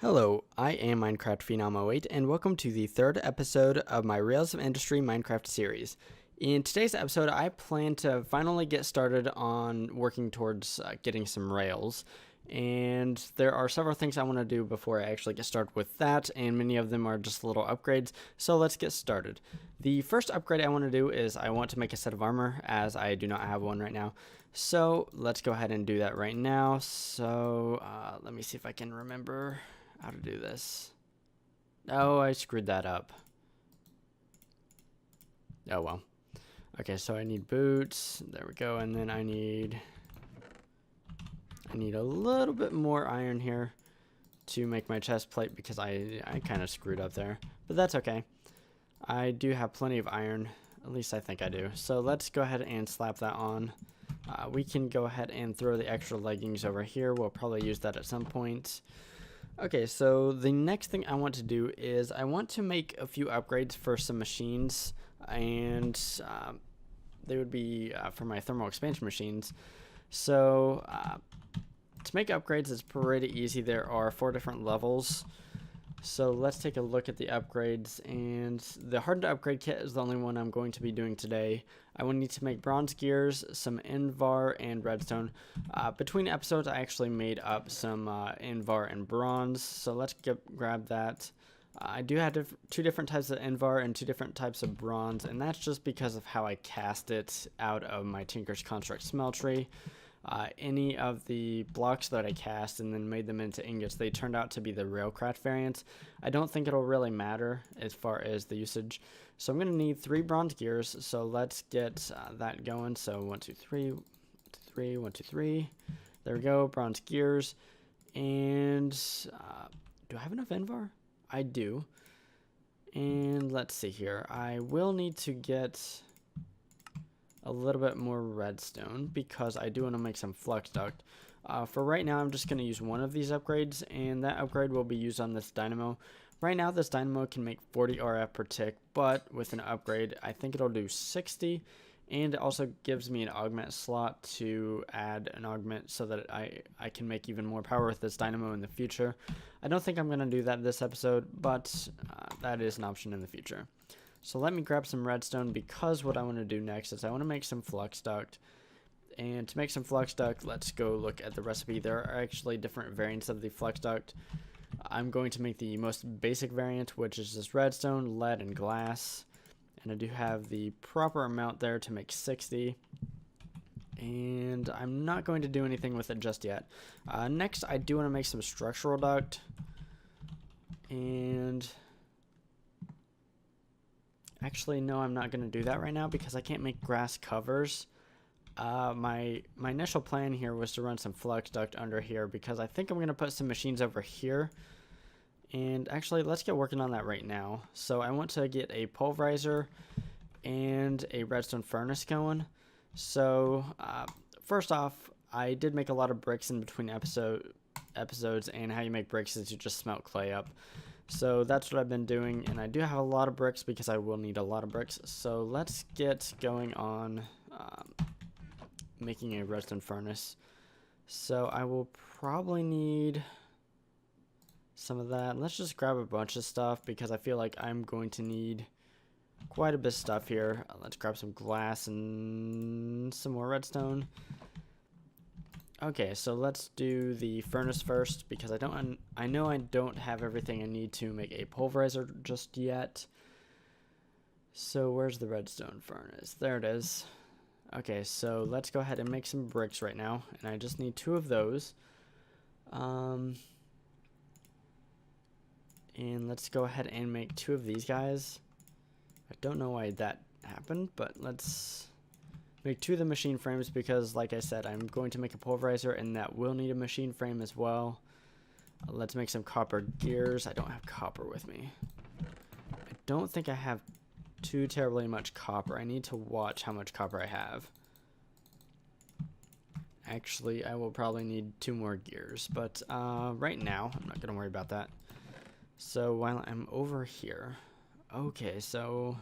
Hello, I am Minecraft Phenom 08 and welcome to the third episode of my Rails of Industry Minecraft series. In today's episode, I plan to finally get started on working towards getting some rails, and there are several things I want to do before I actually get started with that, and many of them are just little upgrades, so let's get started. The first upgrade I want to do is I want to make a set of armor, as I do not have one right now. So let's go ahead and do that right now. So let me see if I can remember how to do this. Oh, I screwed that up. Oh well. Okay, so I need boots. There we go. And then I need a little bit more iron here to make my chest plate because I kind of screwed up there. But that's okay. I do have plenty of iron. At least I think I do. So let's go ahead and slap that on. We can go ahead and throw the extra leggings over here. We'll probably use that at some point. Okay, so the next thing I want to do is I want to make a few upgrades for some machines, and they would be for my thermal expansion machines. So to make upgrades is pretty easy. There are 4 different levels. So let's take a look at the upgrades, and the hardened upgrade kit is the only one I'm going to be doing today. I will need to make bronze gears, some invar, and redstone. Between episodes, I actually made up some invar and bronze, so let's grab that. I do have 2 different types of invar and 2 different types of bronze, and that's just because of how I cast it out of my Tinker's Construct smeltery. Any of the blocks that I cast and then made them into ingots, they turned out to be the Railcraft variants. I don't think it'll really matter as far as the usage. So I'm going to need 3 bronze gears, so let's get that going. So 1, 2, 3, 1, 2, 3, 1, 2, 3. There we go, bronze gears. And do I have enough invar? I do. And let's see here. I will need to get a little bit more redstone because I do want to make some flux duct. For right now, I'm just going to use one of these upgrades, and that upgrade will be used on this dynamo. Right now, this dynamo can make 40 RF per tick, but with an upgrade, I think it'll do 60, and it also gives me an augment slot to add an augment so that I can make even more power with this dynamo in the future. I don't think I'm going to do that this episode, but that is an option in the future. So let me grab some redstone because what I want to do next is I want to make some flux duct. And to make some flux duct, let's go look at the recipe. There are actually different variants of the flux duct. I'm going to make the most basic variant, which is just redstone, lead, and glass. And I do have the proper amount there to make 60. And I'm not going to do anything with it just yet. Next, I do want to make some structural duct. And actually, no, I'm not going to do that right now because I can't make grass covers. My initial plan here was to run some flux duct under here because I think I'm going to put some machines over here. And actually, let's get working on that right now. So I want to get a Pulverizer and a Redstone Furnace going. So first off, I did make a lot of bricks in between episodes, and how you make bricks is you just smelt clay up. So that's what I've been doing, and I do have a lot of bricks because I will need a lot of bricks. So let's get going on making a redstone furnace. So I will probably need some of that. Let's just grab a bunch of stuff because I feel like I'm going to need quite a bit of stuff here. Let's grab some glass and some more redstone. Okay, so let's do the furnace first because I know I don't have everything I need to make a pulverizer just yet. So where's the redstone furnace? There it is. Okay, so let's go ahead and make some bricks right now, and I just need 2 of those. And let's go ahead and make 2 of these guys. I don't know why that happened, but let's make 2 of the machine frames because, like I said, I'm going to make a pulverizer, and that will need a machine frame as well. Let's make some copper gears. I don't have copper with me. I don't think I have too terribly much copper. I need to watch how much copper I have. Actually, I will probably need 2 more gears, but right now, I'm not going to worry about that. So while I'm over here, okay, so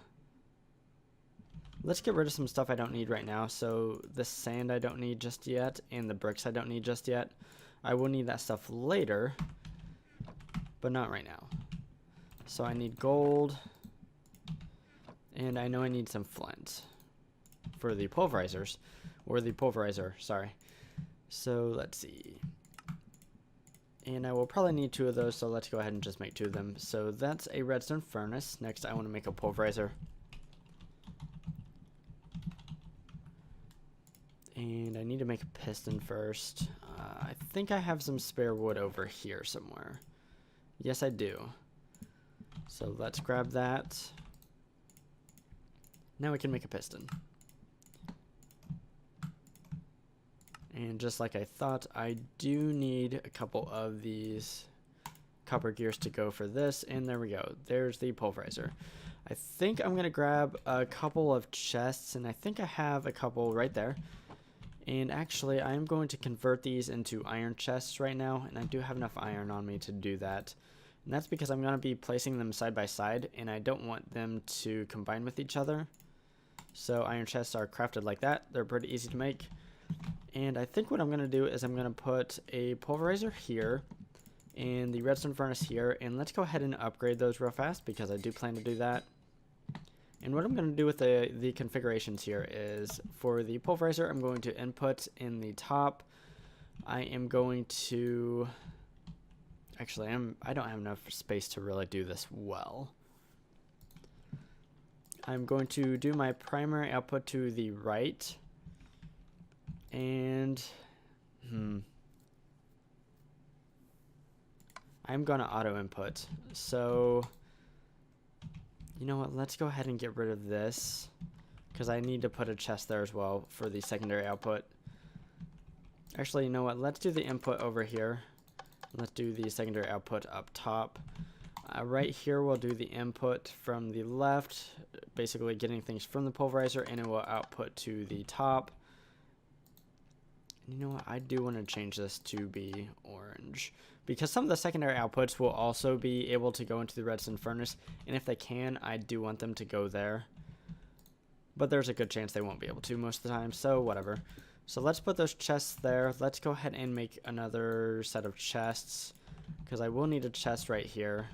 let's get rid of some stuff I don't need right now. So the sand I don't need just yet, and the bricks I don't need just yet. I will need that stuff later. but not right now. So I need gold, and I know I need some flint for the pulverizers, or the pulverizer, sorry. So let's see. And I will probably need 2 of those, so let's go ahead and just make 2 of them. So that's a redstone furnace. Next I want to make a pulverizer. And I need to make a piston first. I think I have some spare wood over here somewhere. Yes, I do. So let's grab that. Now we can make a piston. And just like I thought, I do need a couple of these copper gears to go for this. And there we go. There's the pulverizer. I think I'm going to grab a couple of chests, and I think I have a couple right there. And actually, I am going to convert these into iron chests right now, and I do have enough iron on me to do that. And that's because I'm going to be placing them side by side, and I don't want them to combine with each other. So iron chests are crafted like that. They're pretty easy to make. And I think what I'm going to do is I'm going to put a pulverizer here and the redstone furnace here, and let's go ahead and upgrade those real fast because I do plan to do that. And what I'm going to do with the configurations here is for the pulverizer, I'm going to input in the top. I am going to, actually I don't have enough space to really do this well. I'm going to do my primary output to the right, and I'm going to auto input. So you know what, let's go ahead and get rid of this because I need to put a chest there as well for the secondary output. Actually, you know what, let's do the input over here. Let's do the secondary output up top. Right here we'll do the input from the left, basically getting things from the pulverizer, and it will output to the top. And you know what, I do want to change this to be orange because some of the secondary outputs will also be able to go into the redstone furnace, and if they can, I do want them to go there. But there's a good chance they won't be able to most of the time, so whatever. So let's put those chests there. Let's go ahead and make another set of chests because I will need a chest right here.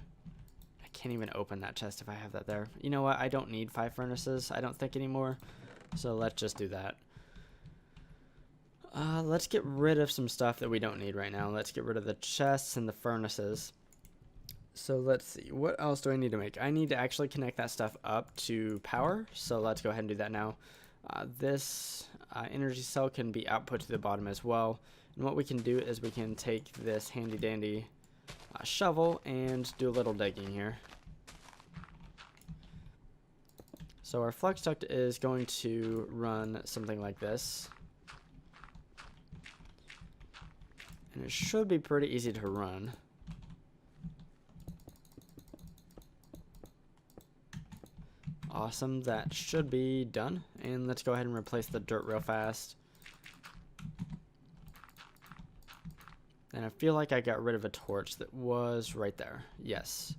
I can't even open that chest if I have that there. You know what, I don't need 5 furnaces, I don't think anymore. So let's just do that. Let's get rid of some stuff that we don't need right now. Let's get rid of the chests and the furnaces. So let's see, what else do I need to make? I need to actually connect that stuff up to power. So let's go ahead and do that now. This energy cell can be output to the bottom as well. And what we can do is we can take this handy dandy shovel and do a little digging here. So our flux duct is going to run something like this. And it should be pretty easy to run. Awesome, that should be done. And let's go ahead and replace the dirt real fast. And I feel like I got rid of a torch that was right there. Yes.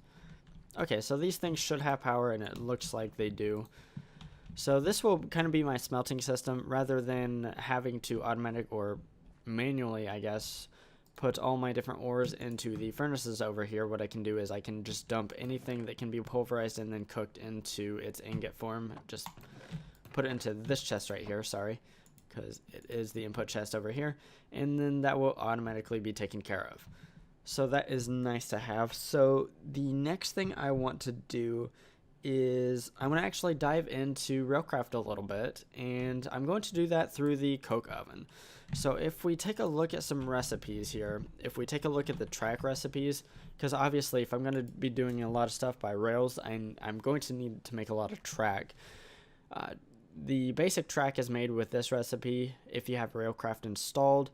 Okay, so these things should have power, and it looks like they do. So this will kind of be my smelting system rather than having to automatic or manually, I guess, put all my different ores into the furnaces over here. What I can do is I can just dump anything that can be pulverized and then cooked into its ingot form. Just put it into this chest right here, sorry, because it is the input chest over here, and then that will automatically be taken care of. So that is nice to have. So the next thing I want to do is I'm going to actually dive into Railcraft a little bit, and I'm going to do that through the coke oven. So if we take a look at some recipes here, if we take a look at the track recipes, because obviously if I'm going to be doing a lot of stuff by rails, I'm going to need to make a lot of track. The basic track is made with this recipe if you have Railcraft installed.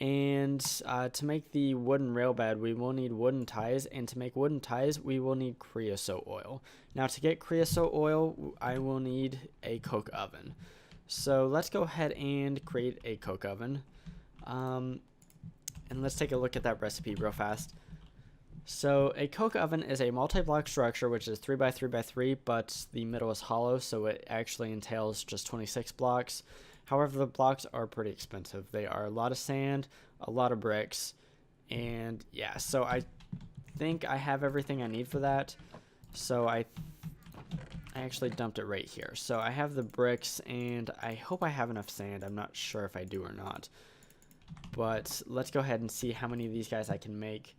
And to make the wooden rail bed, we will need wooden ties, and to make wooden ties, we will need creosote oil. Now to get creosote oil, I will need a coke oven. So let's go ahead and create a coke oven. And let's take a look at that recipe real fast. So a coke oven is a multi-block structure which is 3x3x3, but the middle is hollow, so it actually entails just 26 blocks. However, the blocks are pretty expensive. They are a lot of sand, a lot of bricks, and yeah, so I think I have everything I need for that. So I actually dumped it right here. So I have the bricks, and I hope I have enough sand. I'm not sure if I do or not. But let's go ahead and see how many of these guys I can make.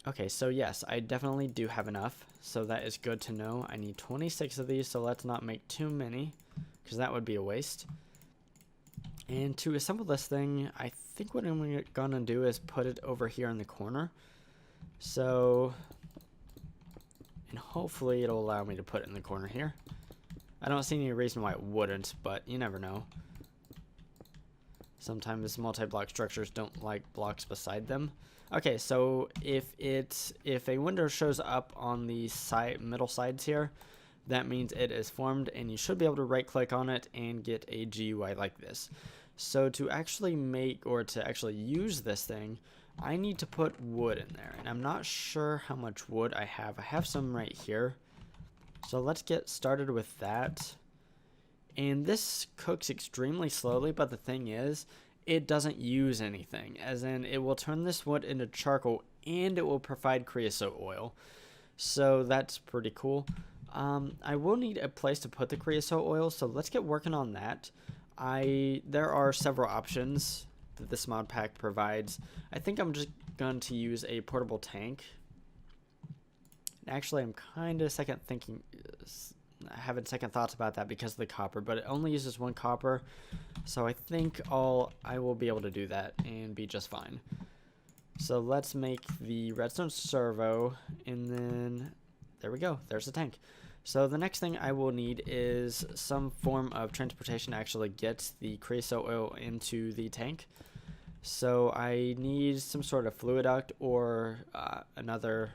Okay, so yes, I definitely do have enough. So that is good to know. I need 26 of these, so let's not make too many, because that would be a waste. And to assemble this thing, I think what I'm gonna do is put it over here in the corner. So, and hopefully it'll allow me to put it in the corner here. I don't see any reason why it wouldn't, but you never know. Sometimes multi-block structures don't like blocks beside them. Okay, so if a window shows up on the middle sides here, that means it is formed, and you should be able to right click on it and get a GUI like this. So to actually make, or to actually use this thing, I need to put wood in there, and I'm not sure how much wood I have. I have some right here. So let's get started with that. And this cooks extremely slowly, but the thing is, it doesn't use anything, as in it will turn this wood into charcoal and it will provide creosote oil. So that's pretty cool. I will need a place to put the creosote oil, so let's get working on that. There are several options that this mod pack provides. I think I'm just going to use a portable tank. Actually, I'm kind of having second thoughts about that because of the copper, but it only uses 1 copper, so I think I will be able to do that and be just fine. So let's make the redstone servo, and then there we go, there's the tank. So the next thing I will need is some form of transportation to actually get the creosote oil into the tank. So I need some sort of fluid duct, or another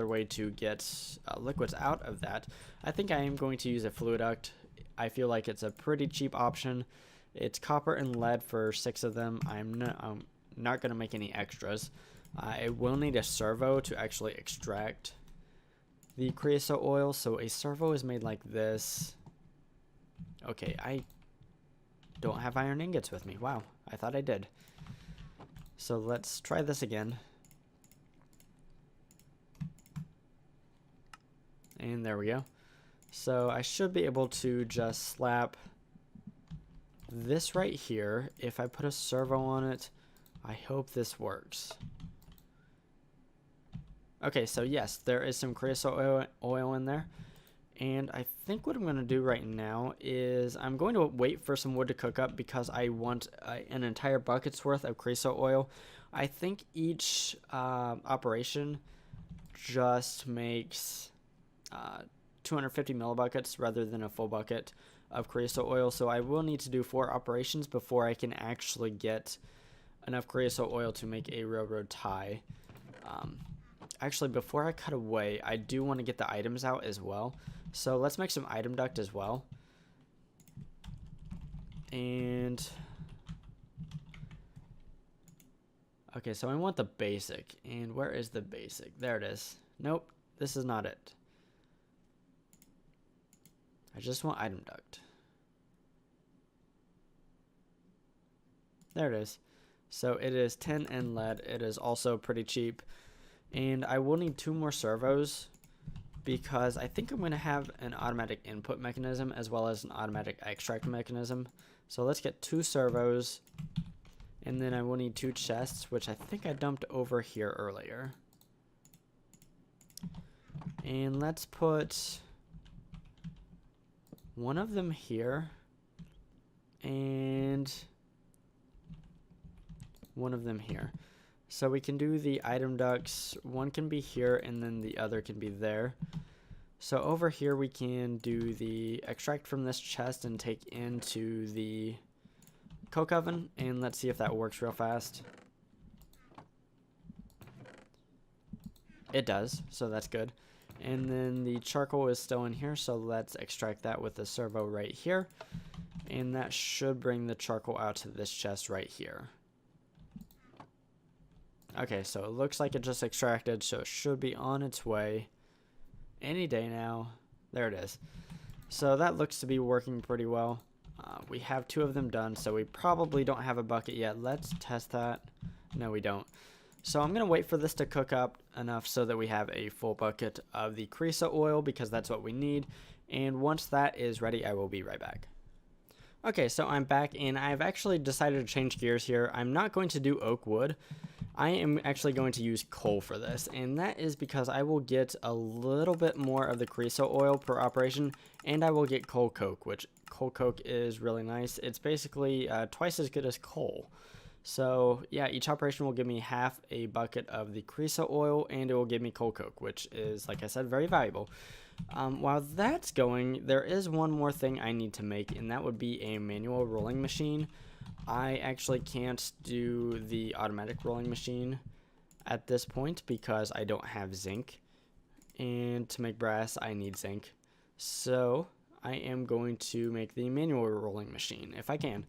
way to get liquids out of that. I think I am going to use a fluid duct. I feel like it's a pretty cheap option. It's copper and lead for 6 of them. I'm not going to make any extras. I will need a servo to actually extract the creosote oil. So a servo is made like this. Okay, I don't have iron ingots with me. Wow, I thought I did. So let's try this again. And there we go. So I should be able to just slap this right here. If I put a servo on it, I hope this works. Okay, so yes, there is some creosote oil in there. And I think what I'm going to do right now is I'm going to wait for some wood to cook up, because I want an entire bucket's worth of creosote oil. I think each operation just makes 250 millibuckets rather than a full bucket of creosote oil, so I will need to do 4 operations before I can actually get enough creosote oil to make a railroad tie. Actually, before I cut away, I do want to get the items out as well, so let's make some item duct as well. And okay, so I want the basic, and where is the basic? There it is. Nope, this is not it. I just want item duct. There it is. So it is tin and lead. It is also pretty cheap. And I will need 2 more servos, because I think I'm going to have an automatic input mechanism as well as an automatic extract mechanism. So let's get 2 servos. And then I will need 2 chests, which I think I dumped over here earlier. And let's put one of them here and one of them here. So we can do the item ducts. One can be here and then the other can be there. So over here we can do the extract from this chest and take into the coke oven, and let's see if that works real fast. It does, so that's good. And then the charcoal is still in here, so let's extract that with the servo right here. And that should bring the charcoal out to this chest right here. Okay, so it looks like it just extracted, so it should be on its way any day now. There it is. So that looks to be working pretty well. We have 2 of them done, so we probably don't have a bucket yet. Let's test that. No, we don't. So I'm going to wait for this to cook up enough so that we have a full bucket of the creosote oil, because that's what we need. And once that is ready, I will be right back. Okay, so I'm back, and I've actually decided to change gears here. I'm not going to do oak wood. I am actually going to use coal for this, and that is because I will get a little bit more of the creosote oil per operation, and I will get coal coke, which coal coke is really nice. It's basically twice as good as coal. So yeah, each operation will give me half a bucket of the creosote oil, and it will give me coal coke, which is, like I said, very valuable. While that's going, there is one more thing I need to make, and that would be a manual rolling machine. I actually can't do the automatic rolling machine at this point because I don't have zinc, and to make brass I need zinc. So I am going to make the manual rolling machine if I can.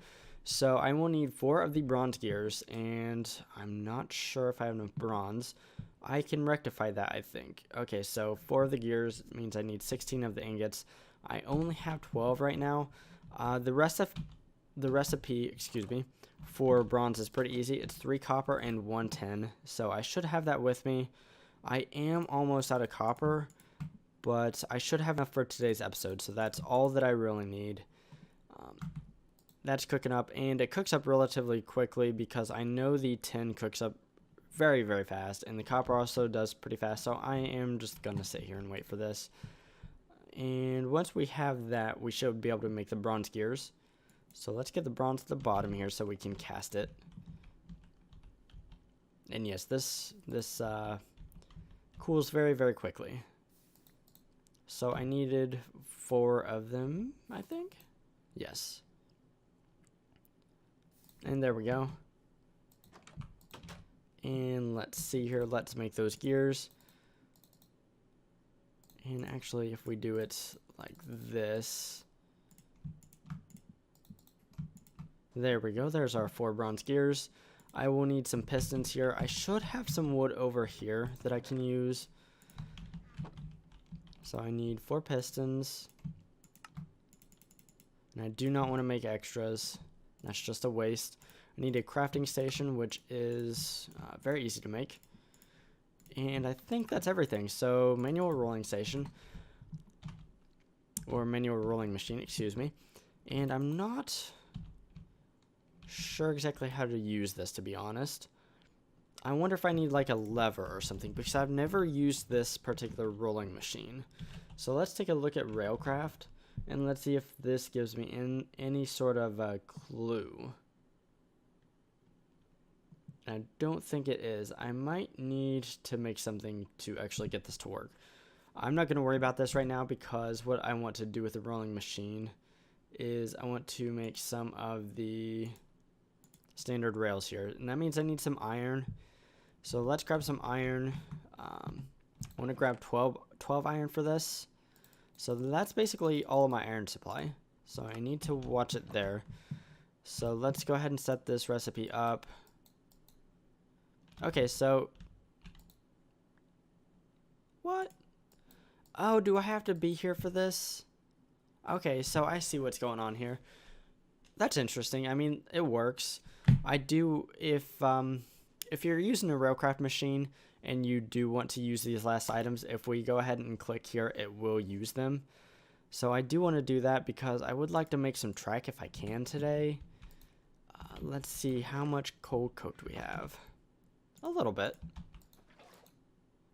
So I will need 4 of the bronze gears, and I'm not sure if I have enough bronze. I can rectify that, I think. Okay, so 4 of the gears means I need 16 of the ingots. I only have 12 right now. The recipe, excuse me, for bronze is pretty easy. It's 3 copper and 1 tin, so I should have that with me. I am almost out of copper, but I should have enough for today's episode, so that's all that I really need. That's cooking up, and it cooks up relatively quickly because I know the tin cooks up very, very fast, and the copper also does pretty fast, so I am just going to sit here and wait for this. And once we have that, we should be able to make the bronze gears. So let's get the bronze at the bottom here so we can cast it. And yes, this cools very, very quickly. So I needed 4 of them, I think? Yes. And there we go. And let's see here, let's make those gears. And actually, if we do it like this, there we go, there's our 4 bronze gears. I will need some pistons here. I should have some wood over here that I can use. So I need 4 pistons. And I do not want to make extras. That's just a waste. I need a crafting station, which is very easy to make. And I think that's everything. So manual rolling station, or manual rolling machine, excuse me. And I'm not sure exactly how to use this, to be honest. I wonder if I need like a lever or something, because I've never used this particular rolling machine. So let's take a look at Railcraft, and let's see if this gives me any sort of a clue. I don't think it is. I might need to make something to actually get this to work. I'm not going to worry about this right now, because what I want to do with the rolling machine is I want to make some of the standard rails here. And that means I need some iron. So let's grab some iron. I want to grab 12 iron for this. So that's basically all of my iron supply. So I need to watch it there. So let's go ahead and set this recipe up. Okay, so what? Oh, do I have to be here for this? Okay, so I see what's going on here. That's interesting. I mean, it works. I do, if you're using a Railcraft machine and you do want to use these last items, if we go ahead and click here, it will use them. So I do want to do that because I would like to make some track if I can today. Let's see, how much coal coke do we have? A little bit.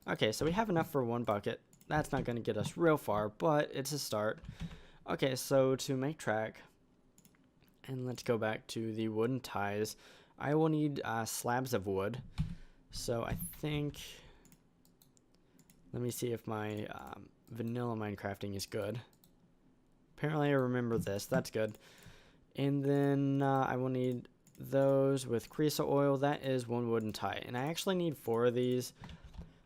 Okay, so we have enough for 1 bucket. That's not going to get us real far, but it's a start. Okay, so to make track, and let's go back to the wooden ties, I will need slabs of wood. So I think, let me see if my vanilla Minecrafting is good. Apparently I remember this, that's good. And then I will need those with creosote oil. That is 1 wooden tie, and I actually need 4 of these.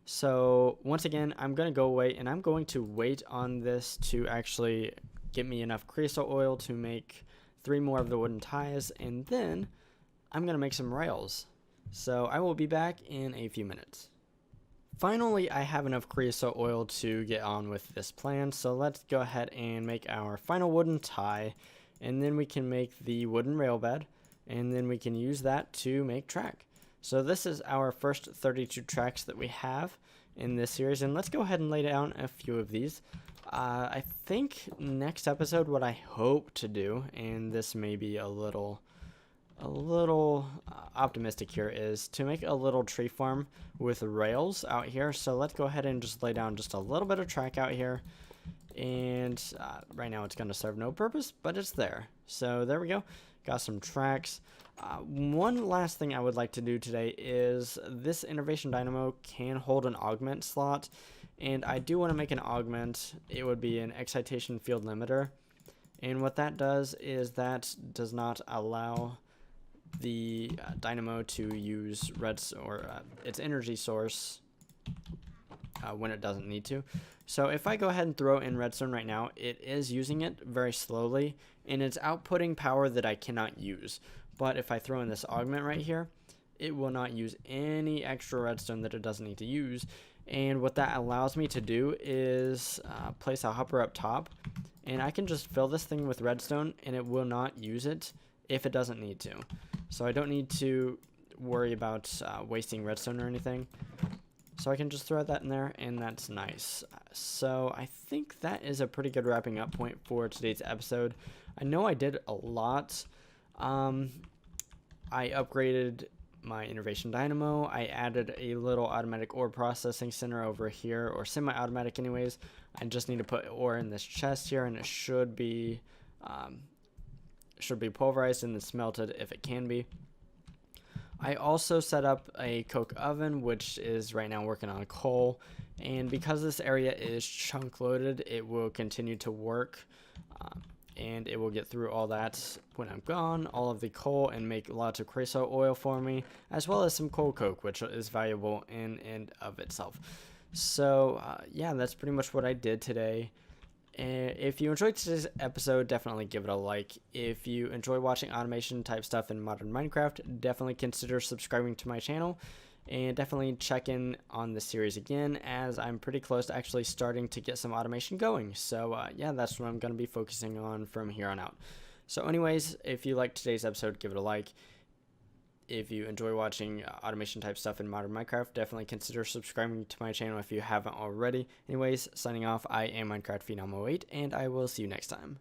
So once again, I'm going to go away, and I'm going to wait on this to actually get me enough creosote oil to make 3 more of the wooden ties, and then I'm going to make some rails. So I will be back in a few minutes. Finally, I have enough creosote oil to get on with this plan, so let's go ahead and make our final wooden tie, and then we can make the wooden rail bed, and then we can use that to make track. So this is our first 32 tracks that we have in this series, and let's go ahead and lay down a few of these. I think next episode what I hope to do, and this may be a little optimistic here, is to make a little tree farm with rails out here. So let's go ahead and just lay down just a little bit of track out here, and right now it's going to serve no purpose, but it's there. So there we go, got some tracks. One last thing I would like to do today is this innovation dynamo can hold an augment slot, and I do want to make an augment. It would be an excitation field limiter, and what that does is that does not allow the dynamo to use its energy source when it doesn't need to. So if I go ahead and throw in redstone right now, it is using it very slowly, and it's outputting power that I cannot use. But if I throw in this augment right here, it will not use any extra redstone that it doesn't need to use. And what that allows me to do is place a hopper up top, and I can just fill this thing with redstone, and it will not use it if it doesn't need to. So I don't need to worry about wasting redstone or anything. So I can just throw that in there, and that's nice. So I think that is a pretty good wrapping up point for today's episode. I know I did a lot. I upgraded my innovation dynamo. I added a little automatic ore processing center over here, or semi-automatic anyways. I just need to put ore in this chest here, and it should be pulverized and then smelted if it can be. I also set up a coke oven, which is right now working on coal, and because this area is chunk loaded, it will continue to work, and it will get through all that when I'm gone, all of the coal, and make lots of creosote oil for me, as well as some coal coke, which is valuable in and of itself. So yeah, that's pretty much what I did today. If you enjoyed today's episode, definitely give it a like. If you enjoy watching automation type stuff in modern Minecraft, definitely consider subscribing to my channel, and definitely check in on this series again, as I'm pretty close to actually starting to get some automation going. So yeah, that's what I'm going to be focusing on from here on out. So anyways, if you liked today's episode, give it a like. If you enjoy watching automation type stuff in modern Minecraft, definitely consider subscribing to my channel if you haven't already. Anyways, signing off, I am Minecraft Phenom 08, and I will see you next time.